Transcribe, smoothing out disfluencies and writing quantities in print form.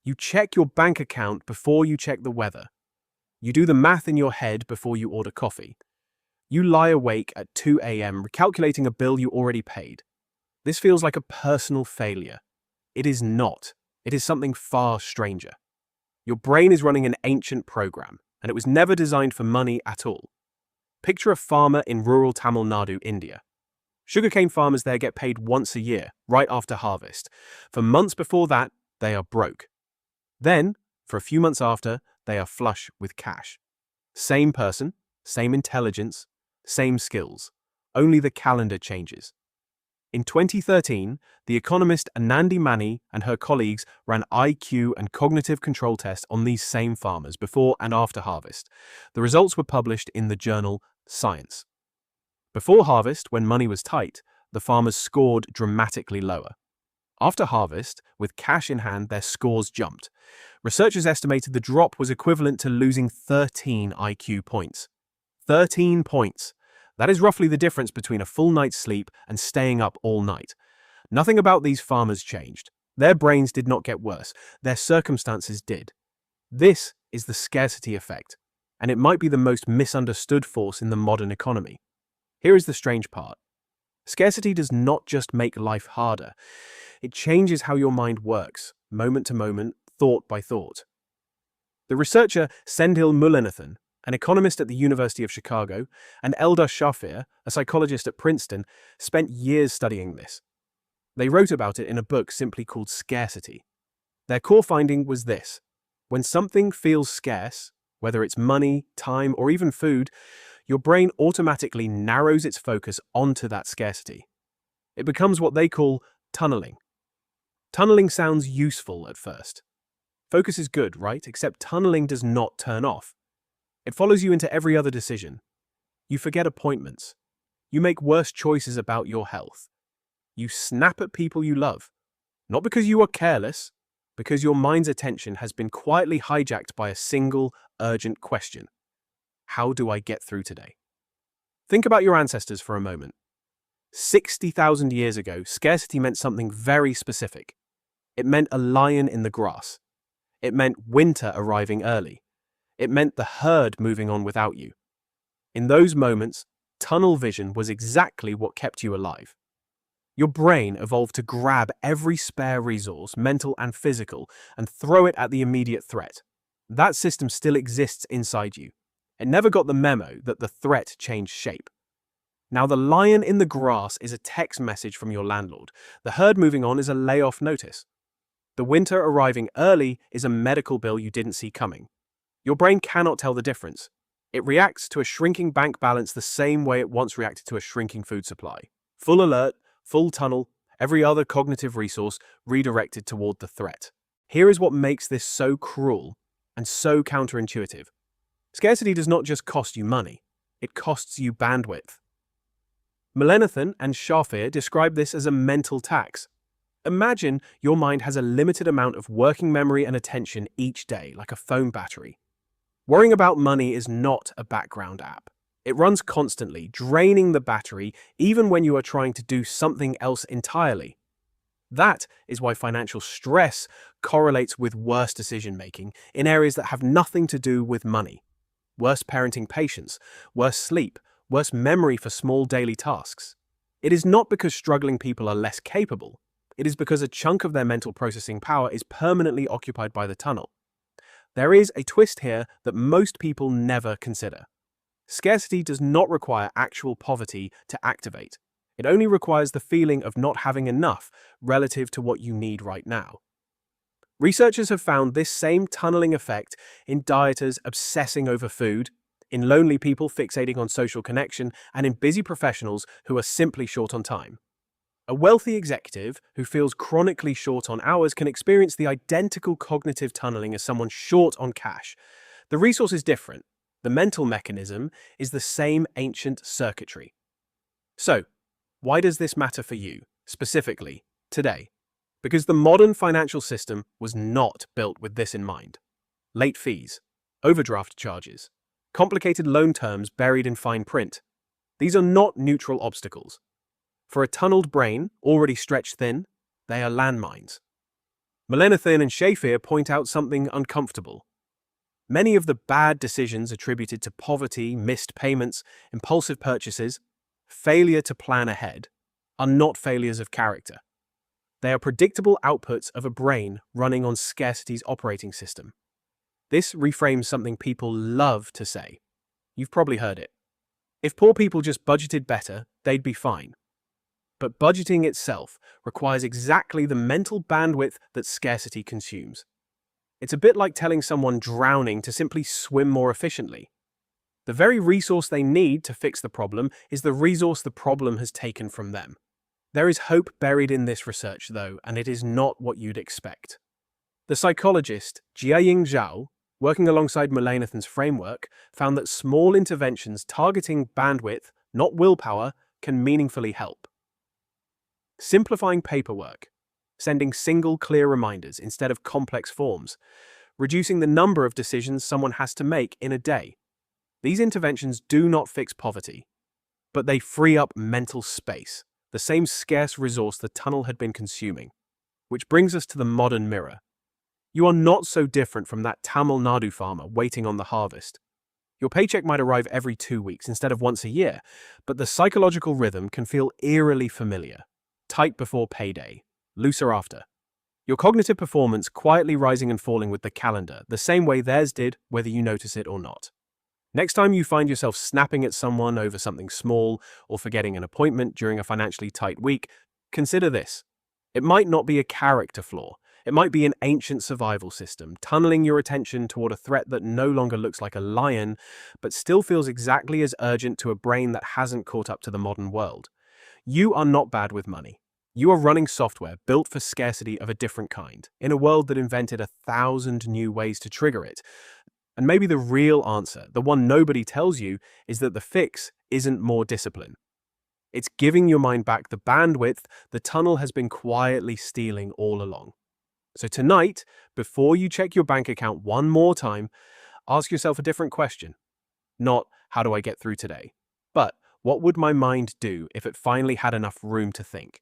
You check your bank account before you check the weather. You do the math in your head before you order coffee. You lie awake at 2 a.m. recalculating a bill you already paid. This feels like a personal failure. It is not. It is something far stranger. Your brain is running an ancient program, and it was never designed for money at all. Picture a farmer in rural Tamil Nadu, India. Sugarcane farmers there get paid once a year, right after harvest. For months before that, they are broke. Then, for a few months after, they are flush with cash. Same person, same intelligence, same skills. Only the calendar changes. In 2013, the economist Anandi Mani and her colleagues ran IQ and cognitive control tests on these same farmers before and after harvest. The results were published in the journal Science. Before harvest, when money was tight, the farmers scored dramatically lower. After harvest, with cash in hand, their scores jumped. Researchers estimated the drop was equivalent to losing 13 IQ points. 13 points. That is roughly the difference between a full night's sleep and staying up all night. Nothing about these farmers changed. Their brains did not get worse. Their circumstances did. This is the scarcity effect, and it might be the most misunderstood force in the modern economy. Here is the strange part. Scarcity does not just make life harder. It changes how your mind works, moment to moment, thought by thought. The researcher Sendhil Mullainathan, an economist at the University of Chicago, and Eldar Shafir, a psychologist at Princeton, spent years studying this. They wrote about it in a book simply called Scarcity. Their core finding was this: when something feels scarce, whether it's money, time, or even food, your brain automatically narrows its focus onto that scarcity. It becomes what they call tunneling. Tunneling sounds useful at first. Focus is good, right? Except tunneling does not turn off. It follows you into every other decision. You forget appointments. You make worse choices about your health. You snap at people you love. Not because you are careless, because your mind's attention has been quietly hijacked by a single, urgent question. How do I get through today? Think about your ancestors for a moment. 60,000 years ago, scarcity meant something very specific. It meant a lion in the grass. It meant winter arriving early. It meant the herd moving on without you. In those moments, tunnel vision was exactly what kept you alive. Your brain evolved to grab every spare resource, mental and physical, and throw it at the immediate threat. That system still exists inside you. It never got the memo that the threat changed shape. Now the lion in the grass is a text message from your landlord. The herd moving on is a layoff notice. The winter arriving early is a medical bill you didn't see coming. Your brain cannot tell the difference. It reacts to a shrinking bank balance the same way it once reacted to a shrinking food supply. Full alert, full tunnel, every other cognitive resource redirected toward the threat. Here is what makes this so cruel and so counterintuitive. Scarcity does not just cost you money, it costs you bandwidth. Mullainathan and Shafir describe this as a mental tax. Imagine your mind has a limited amount of working memory and attention each day, like a phone battery. Worrying about money is not a background app. It runs constantly, draining the battery even when you are trying to do something else entirely. That is why financial stress correlates with worse decision-making in areas that have nothing to do with money. Worse parenting patience, worse sleep, worse memory for small daily tasks. It is not because struggling people are less capable. It is because a chunk of their mental processing power is permanently occupied by the tunnel. There is a twist here that most people never consider. Scarcity does not require actual poverty to activate. It only requires the feeling of not having enough relative to what you need right now. Researchers have found this same tunneling effect in dieters obsessing over food, in lonely people fixating on social connection, and in busy professionals who are simply short on time. A wealthy executive who feels chronically short on hours can experience the identical cognitive tunneling as someone short on cash. The resource is different. The mental mechanism is the same ancient circuitry. So, why does this matter for you, specifically, today? Because the modern financial system was not built with this in mind. Late fees, overdraft charges, complicated loan terms buried in fine print. These are not neutral obstacles. For a tunneled brain, already stretched thin, they are landmines. Mullainathan and Shafir point out something uncomfortable. Many of the bad decisions attributed to poverty, missed payments, impulsive purchases, failure to plan ahead, are not failures of character. They are predictable outputs of a brain running on scarcity's operating system. This reframes something people love to say. You've probably heard it. If poor people just budgeted better, they'd be fine. But budgeting itself requires exactly the mental bandwidth that scarcity consumes. It's a bit like telling someone drowning to simply swim more efficiently. The very resource they need to fix the problem is the resource the problem has taken from them. There is hope buried in this research, though, and it is not what you'd expect. The psychologist Zhao, working alongside Mullainathan's framework, found that small interventions targeting bandwidth, not willpower, can meaningfully help. Simplifying paperwork, sending single clear reminders instead of complex forms, reducing the number of decisions someone has to make in a day. These interventions do not fix poverty, but they free up mental space, the same scarce resource the tunnel had been consuming. Which brings us to the modern mirror. You are not so different from that Tamil Nadu farmer waiting on the harvest. Your paycheck might arrive every 2 weeks instead of once a year, but the psychological rhythm can feel eerily familiar. Tight before payday, looser after. Your cognitive performance quietly rising and falling with the calendar, the same way theirs did, whether you notice it or not. Next time you find yourself snapping at someone over something small or forgetting an appointment during a financially tight week, consider this. It might not be a character flaw. It might be an ancient survival system, tunneling your attention toward a threat that no longer looks like a lion, but still feels exactly as urgent to a brain that hasn't caught up to the modern world. You are not bad with money. You are running software built for scarcity of a different kind, in a world that invented 1,000 new ways to trigger it. And maybe the real answer, the one nobody tells you, is that the fix isn't more discipline. It's giving your mind back the bandwidth the tunnel has been quietly stealing all along. So tonight, before you check your bank account one more time, ask yourself a different question. Not, how do I get through today? But, what would my mind do if it finally had enough room to think?